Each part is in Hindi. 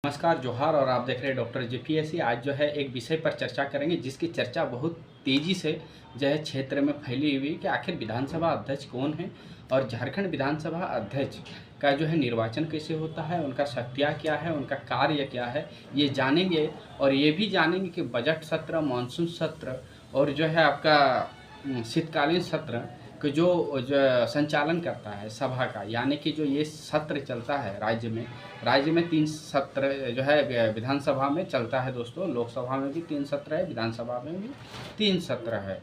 नमस्कार, जोहार और आप देख रहे हैं डॉक्टर जेपीएससी। आज जो है एक विषय पर चर्चा करेंगे जिसकी चर्चा बहुत तेज़ी से जो है क्षेत्र में फैली हुई कि आखिर विधानसभा अध्यक्ष कौन है और झारखंड विधानसभा अध्यक्ष का जो है निर्वाचन कैसे होता है, उनका शक्तियाँ क्या है, उनका कार्य क्या है, ये जानेंगे। और ये भी जानेंगे कि बजट सत्र, मानसून सत्र और जो है आपका शीतकालीन सत्र कि जो संचालन करता है सभा का, यानी कि जो ये सत्र चलता है राज्य में 3 सत्र जो है विधानसभा में चलता है दोस्तों। लोकसभा में भी 3 सत्र है, विधानसभा में भी 3 सत्र है।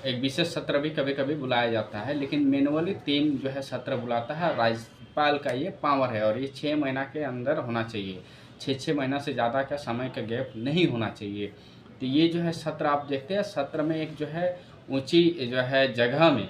एक विशेष सत्र भी कभी कभी बुलाया जाता है, लेकिन मैनुअली 3 जो है सत्र बुलाता है। राज्यपाल का ये पावर है और ये 6 महीना के अंदर होना चाहिए। 6 महीना से ज़्यादा का समय का गैप नहीं होना चाहिए। तो ये जो है सत्र आप देखते हैं, सत्र में एक जो है ऊंची जो है जगह में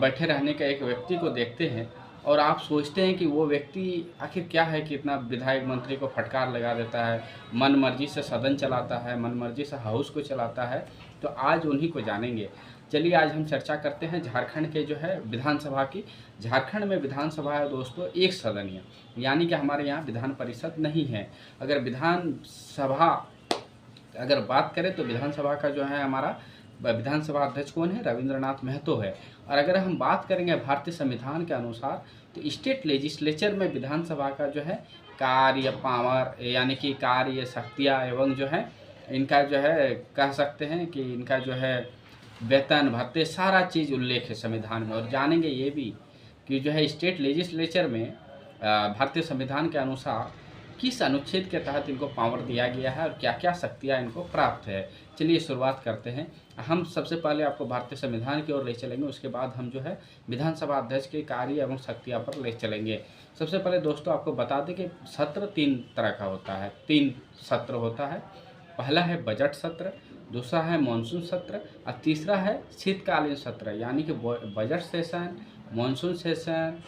बैठे रहने का एक व्यक्ति को देखते हैं और आप सोचते हैं कि वो व्यक्ति आखिर क्या है कि इतना विधायक मंत्री को फटकार लगा देता है, मन मर्जी से सदन चलाता है, मन मर्जी से हाउस को चलाता है। तो आज उन्हीं को जानेंगे। चलिए आज हम चर्चा करते हैं झारखंड के जो है विधानसभा की। झारखंड में विधानसभा है दोस्तों एक सदनीय, यानी कि हमारे यहाँ विधान परिषद नहीं है। अगर विधानसभा अगर बात करें तो विधानसभा का जो है हमारा विधानसभा अध्यक्ष कौन है, रविंद्रनाथ महतो है। और अगर हम बात करेंगे भारतीय संविधान के अनुसार तो स्टेट लेजिस्लेचर में विधानसभा का जो है कार्य पावर, यानी कि कार्य शक्तियाँ एवं जो है इनका जो है कह सकते हैं कि इनका जो है वेतन भत्ते सारा चीज़ उल्लेख है संविधान में। और जानेंगे ये भी कि जो है स्टेट लेजिस्लेचर में भारतीय संविधान के अनुसार किस अनुच्छेद के तहत इनको पावर दिया गया है और क्या क्या शक्तियाँ इनको प्राप्त है। चलिए शुरुआत करते हैं। हम सबसे पहले आपको भारतीय संविधान की ओर ले चलेंगे, उसके बाद हम जो है विधानसभा अध्यक्ष के कार्य एवं शक्तियाँ पर ले चलेंगे। सबसे पहले दोस्तों आपको बता दें कि सत्र 3 तरह का होता है, 3 सत्र होता है। पहला है बजट सत्र, दूसरा है मानसून सत्र और तीसरा है शीतकालीन सत्र, यानी कि budget session, monsoon session,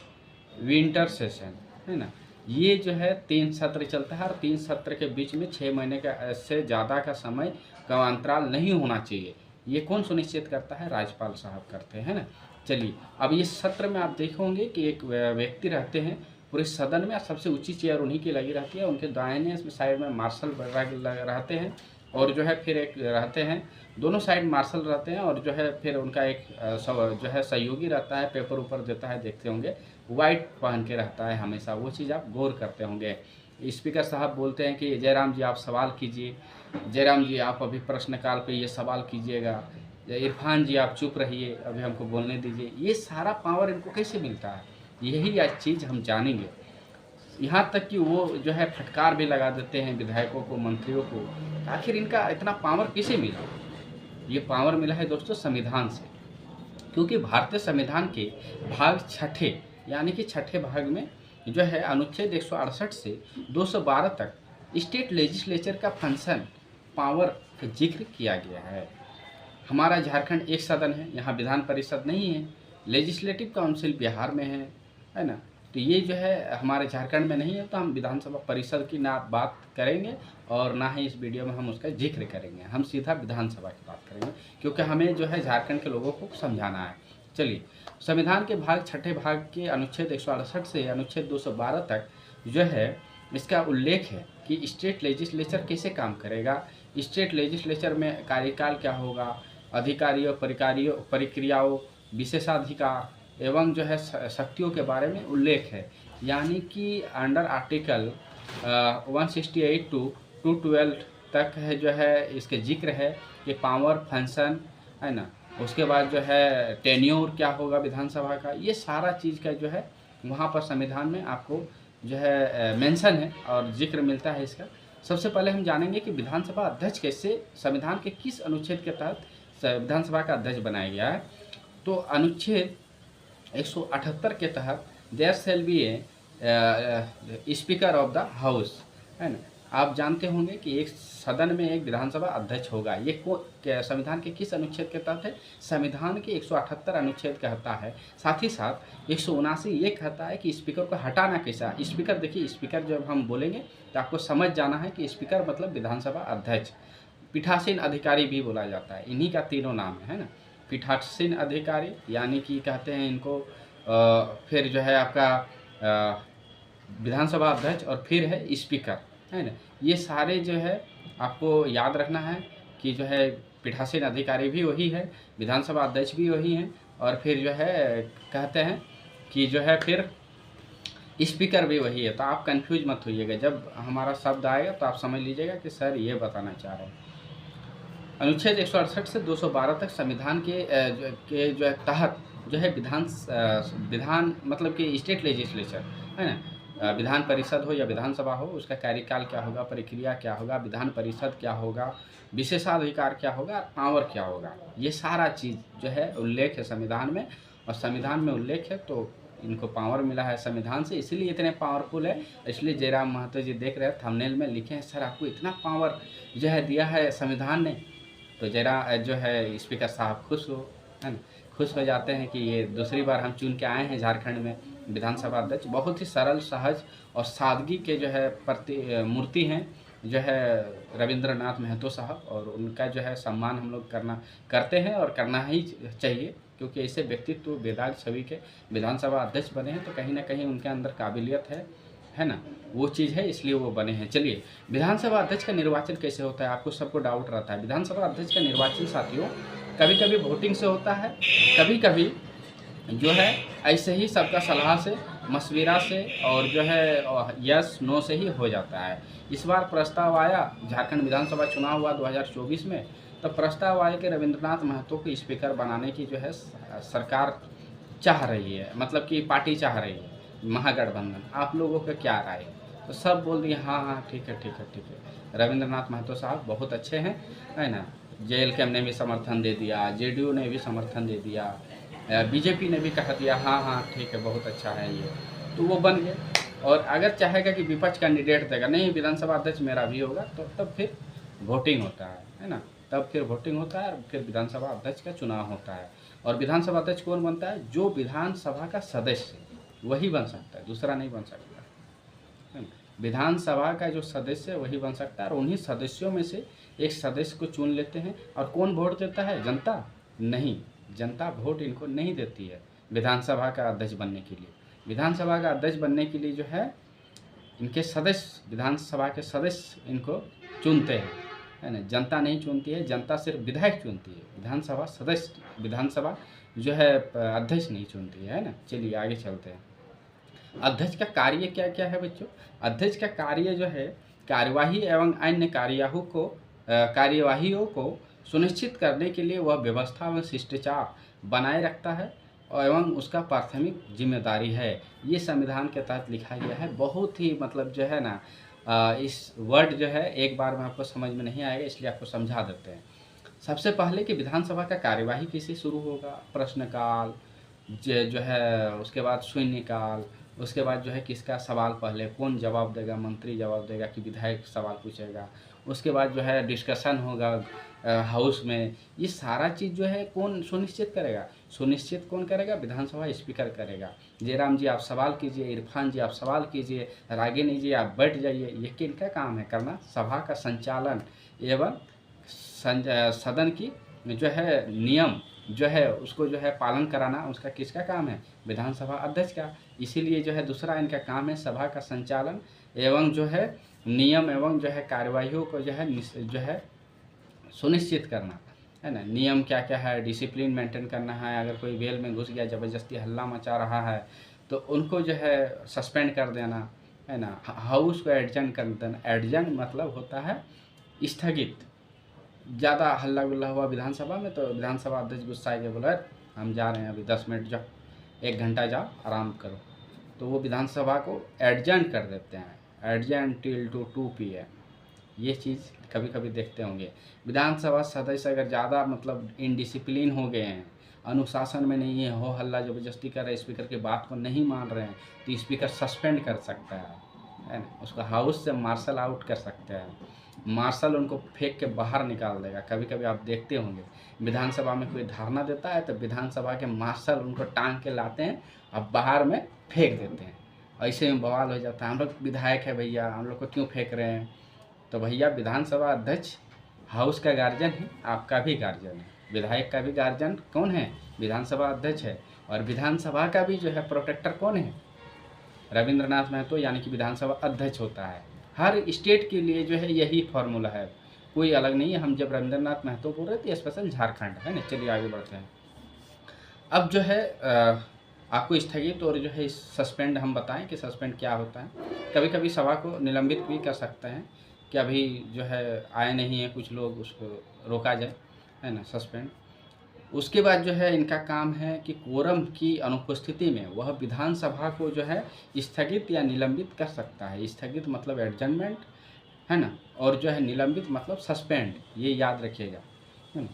winter session, है ना। ये जो है 3 सत्र चलता है और 3 सत्र के बीच में 6 महीने का से ज़्यादा का समय का अंतराल नहीं होना चाहिए। ये कौन सुनिश्चित करता है, राज्यपाल साहब करते हैं ना। चलिए अब इस सत्र में आप देखोगे कि एक व्यक्ति रहते हैं पूरे सदन में, सबसे ऊंची चेयर उन्हीं की लगी रहती है। उनके दाहिने साइड में मार्शल रहते हैं और जो है फिर एक रहते हैं, दोनों साइड मार्शल रहते हैं और जो है फिर उनका एक जो है सहयोगी रहता है, पेपर ऊपर देता है, देखते होंगे वाइट पहन के रहता है हमेशा। वो चीज़ आप गौर करते होंगे। स्पीकर साहब बोलते हैं कि जयराम जी आप सवाल कीजिए, जयराम जी आप अभी प्रश्नकाल पे ये सवाल कीजिएगा, इरफान जी आप चुप रहिए, अभी हमको बोलने दीजिए। ये सारा पावर इनको कैसे मिलता है, यही आज चीज़ हम जानेंगे। यहाँ तक कि वो जो है फटकार भी लगा देते हैं विधायकों को, मंत्रियों को। आखिर इनका इतना पावर किसे मिला? ये पावर मिला है दोस्तों संविधान से, क्योंकि भारतीय संविधान के भाग 6 यानी कि 6ठे भाग में जो है अनुच्छेद 168 से 212 तक स्टेट लेजिस्लेचर का फंक्शन पावर का जिक्र किया गया है। हमारा झारखंड एक सदन है, यहाँ विधान परिषद नहीं है, लेजिस्लेटिव काउंसिल बिहार में है ना। तो ये जो है हमारे झारखंड में नहीं है, तो हम विधानसभा परिषद की ना बात करेंगे और ना ही इस वीडियो में हम उसका जिक्र करेंगे। हम सीधा विधानसभा की बात करेंगे, क्योंकि हमें जो है झारखंड के लोगों को समझाना है। चलिए संविधान के भाग 6ठे भाग के अनुच्छेद 168 से अनुच्छेद 212 तक जो है इसका उल्लेख है कि स्टेट लेजिस्लेचर कैसे काम करेगा, स्टेट लेजिस्लेचर में कार्यकाल क्या होगा, अधिकारियों प्रक्रियाओं, विशेषाधिकार एवं जो है शक्तियों के बारे में उल्लेख है। यानी कि अंडर आर्टिकल 168 टू 212 तक है जो है इसके जिक्र है कि पावर फंक्शन, है ना। उसके बाद जो है टेन्योर क्या होगा विधानसभा का, ये सारा चीज़ का जो है वहाँ पर संविधान में आपको जो है मेंशन है और जिक्र मिलता है इसका। सबसे पहले हम जानेंगे कि विधानसभा अध्यक्ष कैसे, संविधान के किस अनुच्छेद के तहत विधानसभा का अध्यक्ष बनाया गया है। तो अनुच्छेद 178 के तहत there shall be a speaker of the house, है ना। आप जानते होंगे कि एक सदन में एक विधानसभा अध्यक्ष होगा। ये संविधान के किस अनुच्छेद के तहत है, संविधान के 178 अनुच्छेद कहता है। साथ ही साथ 179 ये कहता है कि स्पीकर को हटाना कैसा। स्पीकर देखिए, स्पीकर जब हम बोलेंगे तो आपको समझ जाना है कि स्पीकर मतलब विधानसभा अध्यक्ष। पीठासीन अधिकारी भी बोला जाता है, इन्हीं का तीनों नाम है ना। पीठासीन अधिकारी यानी कि कहते हैं इनको, फिर जो है आपका विधानसभा अध्यक्ष और फिर है स्पीकर। है ना। ये सारे जो है आपको याद रखना है कि जो है पीठासीन अधिकारी भी वही है, विधानसभा अध्यक्ष भी वही हैं, और फिर जो है कहते हैं कि जो है फिर स्पीकर भी वही है। तो आप कंफ्यूज मत होइएगा, जब हमारा शब्द आएगा तो आप समझ लीजिएगा कि सर ये बताना चाह रहे हैं। अनुच्छेद 168 से 212 तक संविधान के जो है तहत जो है विधान मतलब कि स्टेट लेजिस्लेचर है ना, विधान परिषद हो या विधानसभा हो, उसका कार्यकाल क्या होगा, प्रक्रिया क्या होगा, विधान परिषद क्या होगा, विशेषाधिकार क्या होगा, पावर क्या होगा, ये सारा चीज़ जो है उल्लेख है संविधान में। और संविधान में उल्लेख है तो इनको पावर मिला है संविधान से, इसीलिए इतने पावरफुल है। इसलिए जयराम महतो जी देख रहे हैं थंबनेल में लिखे हैं, सर आपको इतना पावर जो है दिया है संविधान ने। तो जरा जो है स्पीकर साहब खुश हो, है ना, खुश हो जाते हैं कि ये दूसरी बार हम चुन के आए हैं झारखंड में विधानसभा अध्यक्ष। बहुत ही सरल, सहज और सादगी के जो है मूर्ति हैं जो है रविंद्रनाथ महतो साहब, और उनका जो है सम्मान हम लोग करते हैं और करना ही चाहिए, क्योंकि ऐसे व्यक्तित्व बेदाग छवि के विधानसभा अध्यक्ष बने हैं तो कहीं ना कहीं उनके अंदर काबिलियत है ना, वो चीज़ है, इसलिए वो बने हैं। चलिए, विधानसभा अध्यक्ष का निर्वाचन कैसे होता है, आपको सबको डाउट रहता है। विधानसभा अध्यक्ष का निर्वाचन साथियों कभी कभी वोटिंग से होता है, कभी कभी जो है ऐसे ही सबका सलाह से, मशविरा से और जो है यस नो से ही हो जाता है। इस बार प्रस्ताव आया, झारखंड विधानसभा चुनाव हुआ 2024 में, तो प्रस्ताव आया कि रविंद्रनाथ महतो को स्पीकर बनाने की जो है सरकार चाह रही है, मतलब कि पार्टी चाह रही है, महागठबंधन। आप लोगों का क्या राय है? तो सब बोल दिए हाँ हाँ ठीक है ठीक है ठीक है, रविंद्रनाथ महतो साहब बहुत अच्छे हैं, है ना। JLK ने भी समर्थन दे दिया, JDU ने भी समर्थन दे दिया, BJP ने भी कह दिया हाँ हाँ ठीक है बहुत अच्छा है ये, तो वो बन गए। और अगर चाहेगा कि विपक्ष कैंडिडेट देगा, नहीं विधानसभा अध्यक्ष मेरा भी होगा, तो तब फिर वोटिंग होता है ना, तब फिर वोटिंग होता है और फिर विधानसभा अध्यक्ष का चुनाव होता है। और विधानसभा अध्यक्ष कौन बनता है? जो विधानसभा का सदस्य वही बन सकता है, दूसरा नहीं बन सकता, है ना। विधानसभा का जो सदस्य वही बन सकता है, और उन्हीं सदस्यों में से एक सदस्य को चुन लेते हैं। और कौन वोट देता है? जनता नहीं, जनता वोट इनको नहीं देती है विधानसभा का अध्यक्ष बनने के लिए। विधानसभा का अध्यक्ष बनने के लिए जो है इनके सदस्य, विधानसभा के सदस्य इनको चुनते हैं, है ना। जनता नहीं चुनती है, जनता सिर्फ विधायक चुनती है, विधानसभा सदस्य, विधानसभा जो है अध्यक्ष नहीं चुनती है ना। चलिए आगे चलते हैं। अध्यक्ष का कार्य क्या क्या है बच्चों? अध्यक्ष का कार्य जो है कार्यवाही एवं अन्य कार्यवाहियों को सुनिश्चित करने के लिए वह व्यवस्था व शिष्टाचार बनाए रखता है एवं उसका प्राथमिक जिम्मेदारी है। ये संविधान के तहत लिखा गया है। बहुत ही मतलब जो है ना इस वर्ड जो है एक बार में आपको समझ में नहीं आएगा, इसलिए आपको समझा देते हैं। सबसे पहले कि विधानसभा का कार्यवाही कैसे शुरू होगा, प्रश्नकाल जो है, उसके बाद शून्यकाल, उसके बाद जो है किसका सवाल पहले, कौन जवाब देगा, मंत्री जवाब देगा कि विधायक सवाल पूछेगा, उसके बाद जो है डिस्कशन होगा हाउस में। ये सारा चीज़ जो है कौन सुनिश्चित करेगा? सुनिश्चित कौन करेगा? विधानसभा स्पीकर करेगा। जयराम जी आप सवाल कीजिए, इरफान जी आप सवाल कीजिए, रागिनी जी आप बैठ जाइए। ये किनका काम है करना? सभा का संचालन एवं सदन की जो है नियम जो है उसको जो है पालन कराना, उसका किसका काम है? विधानसभा अध्यक्ष का। इसीलिए जो है दूसरा इनका काम है सभा का संचालन एवं जो है नियम एवं जो है कार्यवाहियों को जो है सुनिश्चित करना, है ना। नियम क्या क्या है? डिसिप्लिन मेंटेन करना है। अगर कोई वेल में घुस गया, ज़बरदस्ती हल्ला मचा रहा है तो उनको जो है सस्पेंड कर देना, है ना। हाउस को एडजर्न कर देना। एडजर्न मतलब होता है स्थगित। ज़्यादा हल्ला गुल्ला हुआ विधानसभा में तो विधानसभा अध्यक्ष गुस्सा के बोला हम जा रहे हैं अभी 10 मिनट, जाओ 1 घंटा जाओ आराम करो, तो वो विधानसभा को एडजर्न कर देते हैं। Adjourn till two 2 PM। ये चीज़ कभी कभी देखते होंगे। विधानसभा सदस्य अगर ज़्यादा मतलब इनडिसिप्लिन हो गए हैं, अनुशासन में नहीं है, हो हल्ला ज़बरदस्ती कर रहे हैं, स्पीकर की बात को नहीं मान रहे हैं, तो स्पीकर सस्पेंड कर सकता है ना। उसको हाउस से मार्शल आउट कर सकते हैं। मार्शल उनको फेंक के बाहर निकाल देगा। कभी कभी आप देखते होंगे विधानसभा में कोई धरना देता है तो विधानसभा के मार्शल उनको टांग के लाते हैं और बाहर में फेंक देते हैं। ऐसे में बवाल हो जाता है, हम लोग विधायक है भैया, हम लोग को क्यों फेंक रहे हैं? तो भैया विधानसभा अध्यक्ष हाउस का गार्जियन है, आपका भी गार्जियन है। विधायक का भी गार्जियन कौन है? विधानसभा अध्यक्ष है। और विधानसभा का भी जो है प्रोटेक्टर कौन है? रविंद्रनाथ महतो, यानी कि विधानसभा अध्यक्ष होता है। हर स्टेट के लिए जो है यही फार्मूला है, कोई अलग नहीं है। हम जब रविंद्रनाथ महतो बोल रहे थे स्पेशल झारखंड है ना। चलिए आगे बढ़ते हैं। अब जो है आपको स्थगित और जो है सस्पेंड हम बताएं कि सस्पेंड क्या होता है। कभी कभी सभा को निलंबित भी कर सकते हैं कि अभी जो है आए नहीं है कुछ लोग, उसको रोका जाए, है ना, सस्पेंड। उसके बाद जो है इनका काम है कि कोरम की अनुपस्थिति में वह विधानसभा को जो है स्थगित या निलंबित कर सकता है। स्थगित मतलब एडजर्नमेंट, है ना, और जो है निलंबित मतलब सस्पेंड, ये याद रखिएगा, है ना।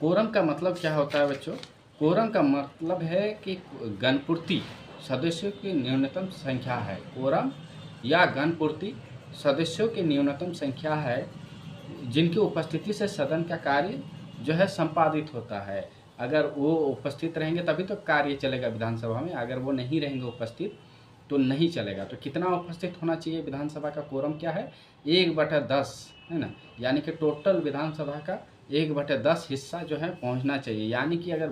कोरम का मतलब क्या होता है बच्चों? कोरम का मतलब है कि गणपूर्ति सदस्यों की न्यूनतम संख्या है। कोरम या गणपूर्ति सदस्यों की न्यूनतम संख्या है जिनकी उपस्थिति से सदन का कार्य जो है संपादित होता है। अगर वो उपस्थित रहेंगे तभी तो कार्य चलेगा विधानसभा में, अगर वो नहीं रहेंगे उपस्थित तो नहीं चलेगा। तो कितना उपस्थित होना चाहिए विधानसभा का कोरम क्या है? 1/10, है ना, यानी कि टोटल विधानसभा का 1/10 हिस्सा जो है पहुंचना चाहिए। यानी कि अगर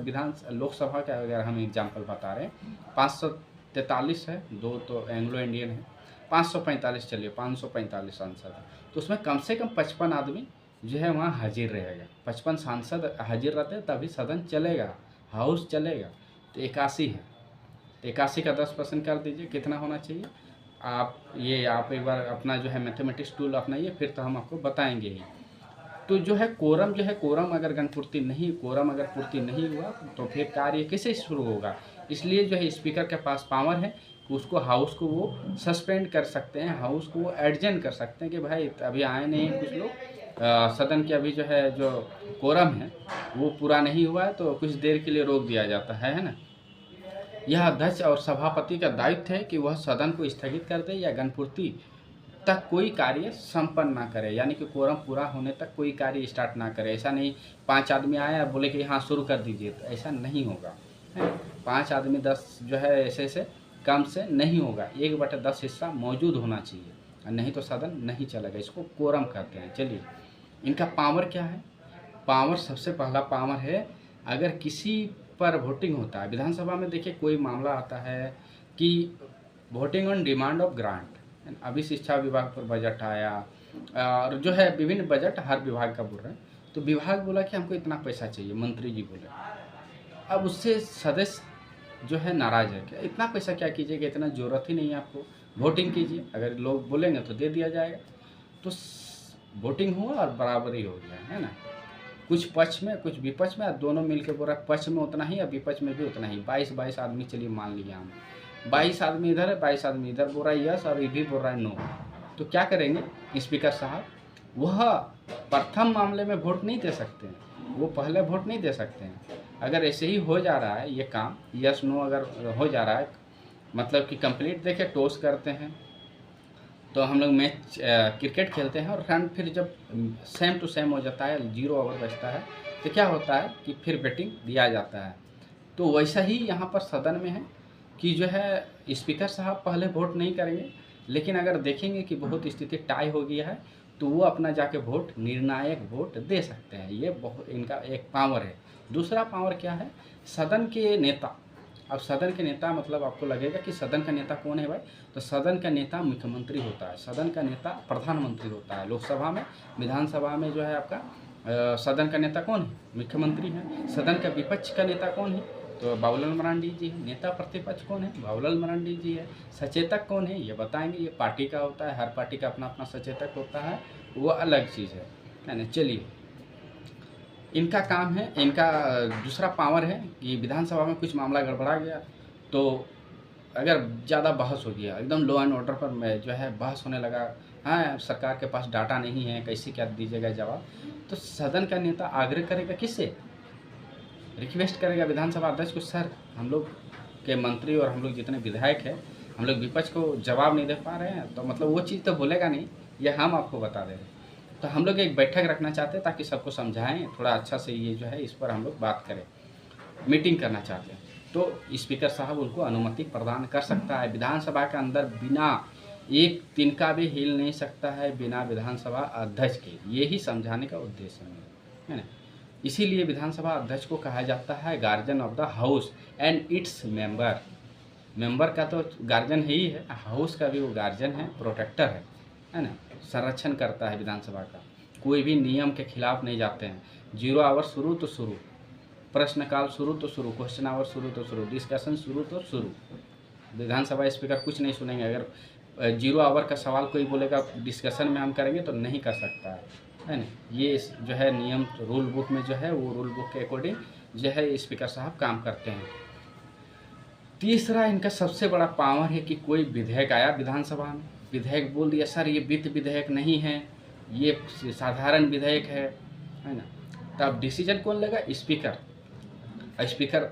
लोकसभा का अगर हम एग्जाम्पल बता रहे हैं 543 है, 2 तो एंग्लो इंडियन है, 545 चलिए 545 सांसद है, तो उसमें कम से कम 55 आदमी जो है वहाँ हाजिर रहेगा। 55 सांसद हाजिर रहते हैं तभी सदन चलेगा, हाउस चलेगा। तो 81 है, तो 81 का 10% कर दीजिए, कितना होना चाहिए? आप एक बार अपना जो है मैथमेटिक्स टूल अपनाइए, फिर तो हम आपको बताएंगे ही। तो जो है कोरम कोरम अगर पूर्ति नहीं हुआ तो फिर कार्य कैसे शुरू होगा? इसलिए जो है स्पीकर के पास पावर है, उसको हाउस को वो सस्पेंड कर सकते हैं, हाउस को वो एडजर्न कर सकते हैं कि भाई अभी आए नहीं कुछ लोग, सदन के अभी जो है जो कोरम है वो पूरा नहीं हुआ है, तो कुछ देर के लिए रोक दिया जाता है ना। यह अध्यक्ष और सभापति का दायित्व है कि वह सदन को स्थगित कर दे या गणपूर्ति तक कोई कार्य संपन्न ना करे, यानी कि कोरम पूरा होने तक कोई कार्य स्टार्ट ना करे। ऐसा नहीं 5 आदमी आए और बोले कि हाँ शुरू कर दीजिए, तो ऐसा नहीं होगा, है। 5 आदमी 10 जो है ऐसे कम से नहीं होगा, 1/10 हिस्सा मौजूद होना चाहिए, और नहीं तो सदन नहीं चलेगा। इसको कोरम कहते हैं। चलिए इनका पावर क्या है? पावर, सबसे पहला पावर है, अगर किसी पर वोटिंग होता है विधानसभा में, देखिए कोई मामला आता है कि voting on demand of grant, अभी शिक्षा विभाग पर बजट आया और जो है विभिन्न बजट हर विभाग का बोल रहे हैं, तो विभाग बोला कि हमको इतना पैसा चाहिए, मंत्री जी बोले। अब उससे सदस्य जो है नाराज है, क्या इतना पैसा क्या कीजिएगा, इतना ज़रूरत ही नहीं है आपको, वोटिंग कीजिए, अगर लोग बोलेंगे तो दे दिया जाएगा। तो वोटिंग हुआ और बराबरी हो गया, है ना। कुछ पक्ष में कुछ विपक्ष में, दोनों मिलकर बोल रहा है पक्ष में उतना ही और विपक्ष में भी उतना ही, 22 आदमी चलिए मान लिया हम, 22 आदमी इधर है, 22 आदमी इधर बोल रहा है यस और ये भी बोल रहा है नो। तो क्या करेंगे स्पीकर साहब? वह प्रथम मामले में वोट नहीं दे सकते हैं, वो पहले वोट नहीं दे सकते हैं। अगर ऐसे ही हो जा रहा है ये काम, यस नो अगर हो जा रहा है, मतलब कि कंप्लीट देखिए टॉस करते हैं, तो हम लोग मैच क्रिकेट खेलते हैं और रन फिर जब सेम टू सेम हो जाता है, 0 ओवर बचता है, तो क्या होता है कि फिर बैटिंग दिया जाता है। तो वैसा ही यहाँ पर सदन में है कि जो है स्पीकर साहब पहले वोट नहीं करेंगे, लेकिन अगर देखेंगे कि बहुत स्थिति टाई हो गया है तो वो अपना जाके वोट, निर्णायक वोट दे सकते हैं। ये बहुत इनका एक पावर है। दूसरा पावर क्या है? सदन के नेता। अब सदन के नेता मतलब आपको लगेगा कि सदन का नेता कौन है भाई? तो सदन का नेता मुख्यमंत्री होता है, सदन का नेता प्रधानमंत्री होता है। लोकसभा में, विधानसभा में जो है आपका सदन का नेता कौन है? मुख्यमंत्री है। सदन का विपक्ष का नेता कौन है? तो बाबूलाल मरांडी जी है। नेता प्रतिपक्ष कौन है? बाबूलाल मरांडी जी है। सचेतक कौन है? ये बताएंगे, ये पार्टी का होता है, हर पार्टी का अपना अपना सचेतक होता है, वो अलग चीज़ है ना। चलिए इनका काम है, इनका दूसरा पावर है कि विधानसभा में कुछ मामला गड़बड़ा गया, तो अगर ज़्यादा बहस हो गया, एकदम लॉ एंड ऑर्डर पर जो है बहस होने लगा, हाँ सरकार के पास डाटा नहीं है, कैसे क्या दीजिएगा जवाब, तो सदन का नेता आग्रह करेगा, किससे? रिक्वेस्ट करेगा विधानसभा अध्यक्ष को, सर हम लोग के मंत्री और हम लोग जितने विधायक हैं, हम लोग विपक्ष को जवाब नहीं दे पा रहे हैं, तो मतलब वो चीज़ तो बोलेगा नहीं, ये हम आपको बता दे रहे हैं। तो हम लोग एक बैठक रखना चाहते हैं ताकि सबको समझाएं थोड़ा अच्छा से, ये जो है इस पर हम लोग बात करें, मीटिंग करना चाहते हैं। तो स्पीकर साहब उनको अनुमति प्रदान कर सकता है। विधानसभा के अंदर बिना एक तिनका भी हिल नहीं सकता है बिना विधानसभा अध्यक्ष के, ये ही समझाने का उद्देश्य है ना। इसीलिए विधानसभा अध्यक्ष को कहा जाता है guardian of the house and its member का तो गार्जियन ही है, हाउस का भी वो गार्जियन है, प्रोटेक्टर है है ना, संरक्षण करता है विधानसभा का। कोई भी नियम के खिलाफ नहीं जाते हैं। 0 आवर शुरू तो शुरू, प्रश्नकाल शुरू तो शुरू, क्वेश्चन आवर शुरू तो शुरू, डिस्कशन शुरू तो शुरू। विधानसभा स्पीकर कुछ नहीं सुनेंगे। अगर 0 आवर का सवाल कोई बोलेगा डिस्कशन में हम करेंगे तो नहीं कर सकता है ना। ये जो है नियम रूल बुक में जो है वो रूल बुक के अकॉर्डिंग जो है स्पीकर साहब काम करते हैं। तीसरा इनका सबसे बड़ा पावर है कि कोई विधेयक आया विधानसभा में, विधेयक बोल दिया सर ये वित्त विधेयक नहीं है, ये साधारण विधेयक है ना, तब डिसीजन कौन लेगा? स्पीकर। स्पीकर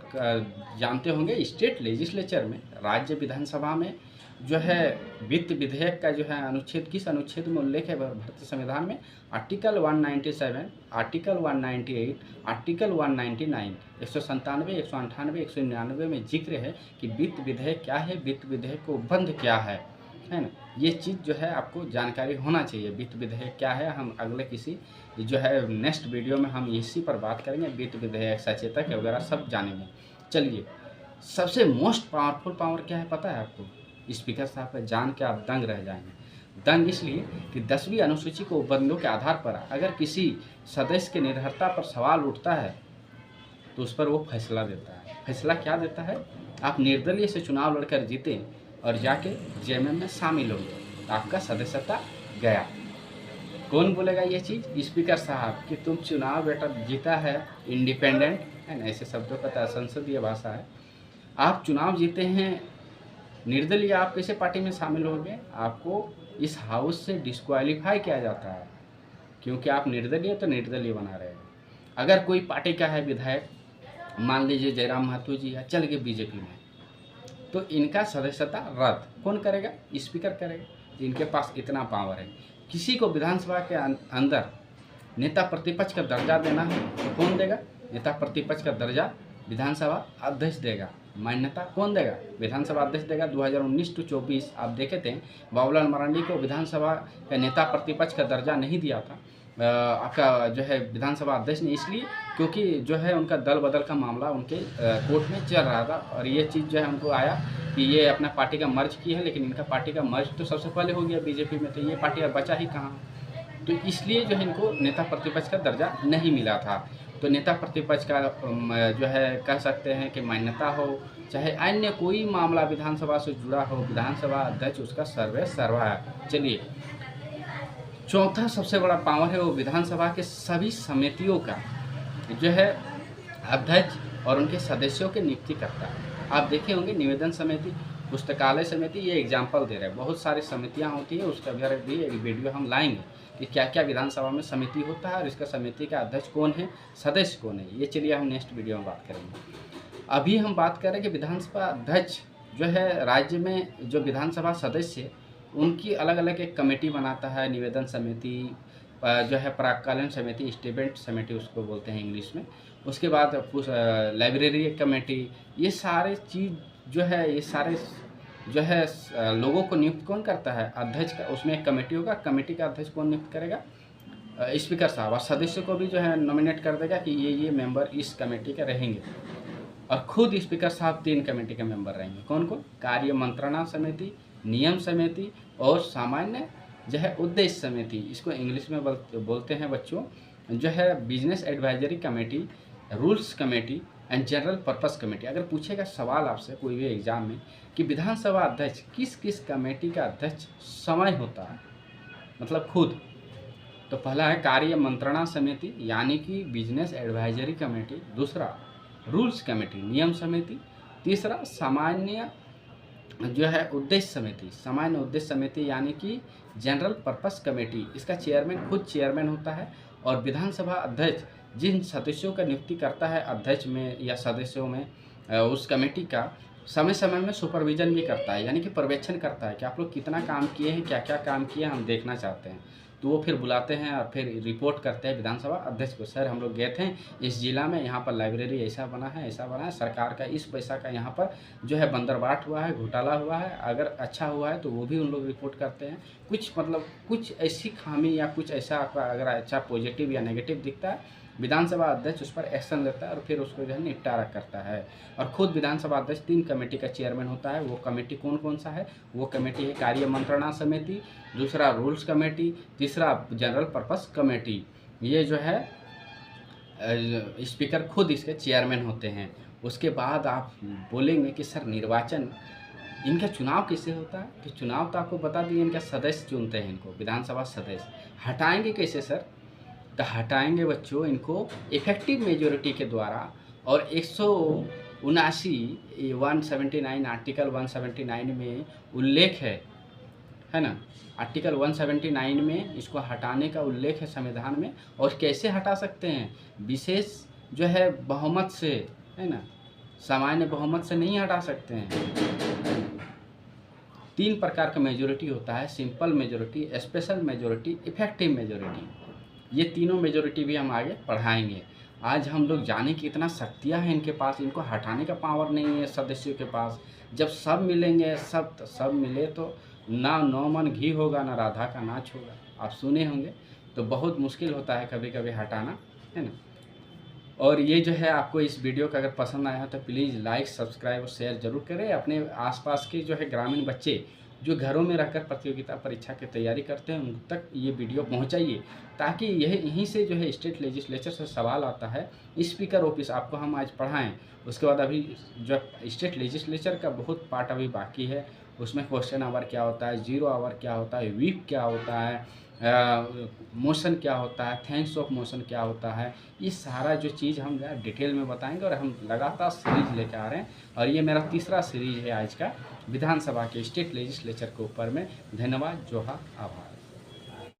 जानते होंगे स्टेट लेजिस्लेचर में, राज्य विधानसभा में जो है वित्त विधेयक का जो है अनुच्छेद, किस अनुच्छेद में उल्लेख है भारतीय संविधान में? आर्टिकल 197, आर्टिकल 198, आर्टिकल 199, 197, 198, 199 में जिक्र है कि वित्त विधेयक क्या है, वित्त विधेयक को उपबंध क्या है ना। ये चीज़ जो है आपको जानकारी होना चाहिए, वित्त विधेयक क्या है। हम अगले किसी जो है नेक्स्ट वीडियो में हम इसी पर बात करेंगे, वित्त विधेयक, सचेतक वगैरह सब जानेंगे। चलिए, सबसे मोस्ट पावरफुल पावर क्या है पता है आपको? स्पीकर साहब का जान के आप दंग रह जाएंगे। दंग इसलिए कि 10वीं अनुसूची को उपबंधों के आधार पर अगर किसी सदस्य के निर्भरता पर सवाल उठता है तो उस पर वो फैसला देता है। फैसला क्या देता है? आप निर्दलीय से चुनाव लड़कर जीते और जाके जेएमएम में शामिल हो गए, आपका सदस्यता गया। कौन बोलेगा ये चीज़? स्पीकर साहब कि तुम चुनाव बेटा जीता है, इंडिपेंडेंट है ना, ऐसे शब्दों का संसदीय भाषा है। आप चुनाव जीते हैं निर्दलीय, आप कैसे पार्टी में शामिल हो गए? आपको इस हाउस से डिस्क्वालीफाई किया जाता है, क्योंकि आप निर्दलीय तो निर्दलीय बना रहे हैं। अगर कोई पार्टी का है विधायक, मान लीजिए जयराम महतो जी या चल गए बीजेपी में, तो इनका सदस्यता रद्द कौन करेगा? स्पीकर करेगा। इनके पास इतना पावर है। किसी को विधानसभा के अंदर नेता प्रतिपक्ष का दर्जा देना है तो कौन देगा? नेता प्रतिपक्ष का दर्जा विधानसभा अध्यक्ष देगा। मान्यता कौन देगा? विधानसभा अध्यक्ष देगा। 2019 to 24 आप देखे थे बाबूलाल मरांडी को विधानसभा का नेता प्रतिपक्ष का दर्जा नहीं दिया था आपका जो है विधानसभा अध्यक्ष ने, इसलिए क्योंकि जो है उनका दल बदल का मामला उनके कोर्ट में चल रहा था और ये चीज़ जो है उनको आया कि ये अपना पार्टी का मर्ज की है, लेकिन इनका पार्टी का मर्ज तो सबसे पहले हो गया बीजेपी में, तो ये पार्टी अब बचा ही कहाँ। तो इसलिए जो है इनको नेता प्रतिपक्ष का दर्जा नहीं मिला था। तो नेता प्रतिपक्ष का जो है कह सकते हैं कि मान्यता हो, चाहे अन्य कोई मामला विधानसभा से जुड़ा हो, विधानसभा अध्यक्ष उसका सर्वे सर्वा है। चलिए, चौथा सबसे बड़ा पावर है वो विधानसभा के सभी समितियों का जो है अध्यक्ष और उनके सदस्यों की नियुक्ति करता है। आप देखे होंगे निवेदन समिति, पुस्तकालय समिति, ये एग्जाम्पल दे रहे हैं। बहुत सारी समितियां होती है, उसका भी एक वीडियो हम लाएंगे कि क्या क्या विधानसभा में समिति होता है और इसका समिति का अध्यक्ष कौन है, सदस्य कौन है। ये चलिए हम नेक्स्ट वीडियो में बात करेंगे। अभी हम बात करें कि विधानसभा अध्यक्ष जो है राज्य में जो विधानसभा सदस्य उनकी अलग अलग एक कमेटी बनाता है। निवेदन समिति जो है, प्राक्कालीन समिति, स्टेटमेंट समिति उसको बोलते हैं इंग्लिश में। उसके बाद लाइब्रेरी कमेटी, ये सारे चीज़ जो है, ये सारे जो है लोगों को नियुक्त कौन करता है? अध्यक्ष का। उसमें एक कमेटी होगा, कमेटी का अध्यक्ष कौन नियुक्त करेगा? स्पीकर साहब। और सदस्य को भी जो है नॉमिनेट कर देगा कि ये मेंबर इस कमेटी के रहेंगे। और खुद स्पीकर साहब 3 कमेटी के मेंबर रहेंगे। कौन कौन? कार्य मंत्रणा समिति, नियम समिति और सामान्य जो है उद्देश्य समिति, इसको इंग्लिश में बोलते हैं बच्चों, जो है business advisory committee, rules committee and general purpose committee. अगर पूछेगा सवाल आपसे कोई भी एग्जाम में कि विधानसभा अध्यक्ष किस किस कमेटी का अध्यक्ष समय होता है, मतलब खुद, तो पहला है कार्य मंत्रणा समिति यानी कि बिजनेस एडवाइजरी कमेटी, दूसरा रूल्स कमेटी, नियम समिति, तीसरा सामान्य जो है उद्देश्य समिति, सामान्य उद्देश्य समिति यानी कि जनरल पर्पस कमेटी, इसका चेयरमैन खुद चेयरमैन होता है। और विधानसभा अध्यक्ष जिन सदस्यों का नियुक्ति करता है अध्यक्ष में या सदस्यों में, उस कमेटी का समय समय में सुपरविजन भी करता है, यानी कि पर्यवेक्षण करता है कि आप लोग कितना काम किए हैं, क्या क्या काम किए हैं, हम देखना चाहते हैं। तो वो फिर बुलाते हैं और फिर रिपोर्ट करते हैं विधानसभा अध्यक्ष को, सर हम लोग गए थे इस जिला में, यहाँ पर लाइब्रेरी ऐसा बना है, ऐसा बना है, सरकार का इस पैसा का यहाँ पर जो है बंदरबाट हुआ है, घोटाला हुआ है, अगर अच्छा हुआ है तो वो भी उन लोग रिपोर्ट करते हैं। कुछ मतलब कुछ ऐसी खामी या कुछ ऐसा अगर अच्छा पॉजिटिव या नेगेटिव दिखता है विधानसभा अध्यक्ष उस पर एक्शन लेता है और फिर उसको जो है निपटारा करता है। और खुद विधानसभा अध्यक्ष 3 कमेटी का चेयरमैन होता है। वो कमेटी कौन कौन सा है? वो कमेटी है कार्य मंत्रणा समिति, दूसरा रूल्स कमेटी, तीसरा जनरल पर्पस कमेटी। ये जो है स्पीकर खुद इसके चेयरमैन होते हैं। उसके बाद आप बोलेंगे कि सर निर्वाचन, इनका चुनाव कैसे होता है? तो चुनाव तो आपको बता दिए, इनका सदस्य चुनते हैं, इनको विधानसभा सदस्य। हटाएंगे कैसे सर? तो हटाएंगे बच्चों इनको इफेक्टिव मेजोरिटी के द्वारा। और 179 179 आर्टिकल 179 में उल्लेख है ना, आर्टिकल 179 में इसको हटाने का उल्लेख है संविधान में। और कैसे हटा सकते हैं? विशेष जो है बहुमत से, है ना, सामान्य बहुमत से नहीं हटा सकते हैं। 3 प्रकार का मेजोरिटी होता है, simple majority, special majority, effective majority. ये तीनों मेजोरिटी भी हम आगे पढ़ाएंगे। आज हम लोग जाने कि इतना शक्तियाँ हैं इनके पास, इनको हटाने का पावर नहीं है सदस्यों के पास। जब सब मिलेंगे, सब मिले तो ना 9 मन घी होगा, ना राधा का नाच होगा। आप सुने होंगे। तो बहुत मुश्किल होता है कभी कभी हटाना, है ना। और ये जो है आपको इस वीडियो का अगर पसंद आया तो प्लीज़ लाइक, सब्सक्राइब और शेयर ज़रूर करें। अपने आसपास के जो है ग्रामीण बच्चे जो घरों में रहकर प्रतियोगिता परीक्षा की तैयारी करते हैं उन तक ये वीडियो पहुंचाइए, ताकि यहीं से जो है स्टेट लेजिस्लेचर से सवाल आता है। स्पीकर ऑफिस आपको हम आज पढ़ाएं, उसके बाद अभी जो स्टेट लेजिस्लेचर का बहुत पार्ट अभी बाकी है। उसमें क्वेश्चन आवर क्या होता है, जीरो आवर क्या होता है, व्हीप क्या होता है, मोशन क्या होता है, थैंक्स ऑफ मोशन क्या होता है, ये सारा जो चीज़ हम डिटेल में बताएंगे। और हम लगातार सीरीज लेकर आ रहे हैं और ये मेरा तीसरा सीरीज है आज का विधानसभा के स्टेट लेजिस्लेचर के ऊपर में। धन्यवाद, जोहार, आभार।